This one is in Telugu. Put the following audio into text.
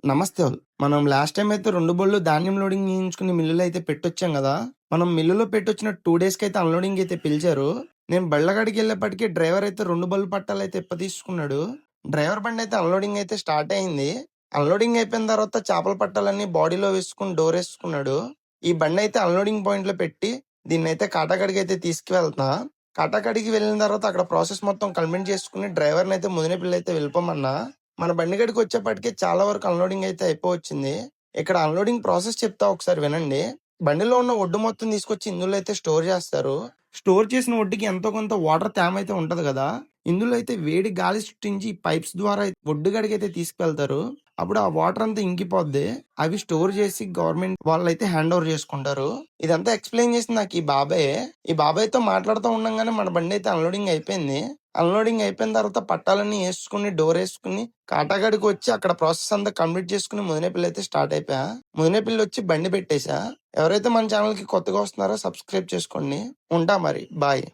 నమస్తే ఆల్. మనం లాస్ట్ టైమ్ అయితే 2 బళ్ళు ధాన్యం లోడింగ్ చేయించుకుని మిల్లులో అయితే పెట్టొచ్చాం గదా! మనం మిల్లులో పెట్టొచ్చిన 2 డేస్‌కైతే అన్‌లోడింగ్ అయితే పిలిచారు. నేను బళ్ళ కాడికెళ్ళేప్పటికి డ్రైవర్ అయితే 2 బళ్ళు పట్టాలైతే ఇప్పదీసుకున్నాడు. డ్రైవర్ బండయితే అన్‌లోడింగ్ అయితే స్టార్ట్ అయింది. అన్‌లోడింగ్ అయిపోయిన తర్వాత చేపల పట్టాలన్నీ బాడీలో వేసుకొని డోరేసుకున్నాడు. ఈ బండయితే అన్‌లోడింగ్ పాయింట్‌లో పెట్టి దీన్నైతే కాటాకాడికైతే తీసుకువెళ్తున్నా. కాటాకాడికి వెళ్ళిన తర్వాత అక్కడ ప్రాసెస్ మొత్తం కంప్లీట్ చేసుకొని డ్రైవర్‌నైతే ముదినేపల్లి అయితే వెళ్ళిపోమన్నా. మన బండి కాడికి వచ్చేప్పటికి చాలా వరకు అన్‌లోడింగ్ అయితే అయిపోవచ్చింది. ఇక్కడ అన్‌లోడింగ్ ప్రాసెస్ చెప్తా ఒకసారి వినండి. బండిలో ఉన్న ఒడ్డు మొత్తం తీసుకొచ్చి ఇందులో అయితే స్టోర్ చేస్తారు. స్టోర్ చేసిన ఒడ్డుకి ఎంతో కొంత వాటర్ తేమ అయితే ఉంటది కదా! ఇందులో అయితే వేడి గాలి సృష్టించి ఈ పైప్స్ ద్వారా ఒడ్డు కాడికైతే తీసుకెళ్తారు. అప్పుడు ఆ వాటర్ అంతా ఇంకిపోద్ది. అవి స్టోర్ చేసి గవర్నమెంట్ వాళ్ళైతే హ్యాండ్ ఓవర్ చేసుకుంటారు. ఇదంతా ఎక్స్‌ప్లెయిన్ చేసింది నాకు ఈ బాబాయే. ఈ బాబాయ్‌తో మాట్లాడుతూ ఉండంగానే మన బండి అయితే అన్‌లోడింగ్ అయిపోయింది. అన్‌లోడింగ్ అయిపోయిన తర్వాత పట్టాలన్నీ యేసుకొని, డోరేసుకొని, కాటాగాడికి వచ్చి అక్కడ ప్రాసెస్ అంతా కంప్లీట్ చేసుకొని ముదినేపల్లి అయితే స్టార్ట్ అయిపోయా. ముదినేపల్లి వచ్చి బండి పెట్టేశా. ఎవరైతే మన ఛానల్‌కి కొత్తగా వస్తున్నారో సబ్స్క్రైబ్ చేసుకోండి. ఉంటా మరి. బాయ్.